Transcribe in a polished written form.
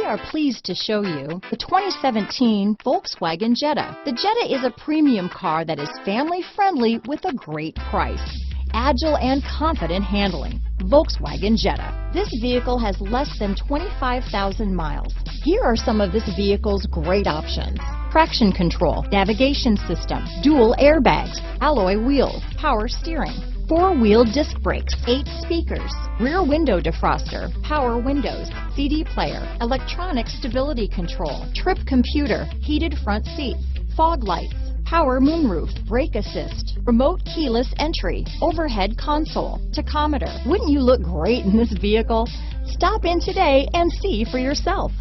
are pleased to show you the 2017 Volkswagen Jetta. The Jetta is a premium car that is family friendly with a great price. Agile and confident handling. Volkswagen Jetta. This vehicle has less than 25,000 miles. Here are some of this vehicle's great options: traction control, navigation system, dual airbags, alloy wheels, power steering, four-wheel disc brakes, 8 speakers, rear window defroster, power windows, CD player, electronic stability control, trip computer, heated front seats, fog lights, power moonroof, brake assist, remote keyless entry, overhead console, tachometer. Wouldn't you look great in this vehicle? Stop in today and see for yourself.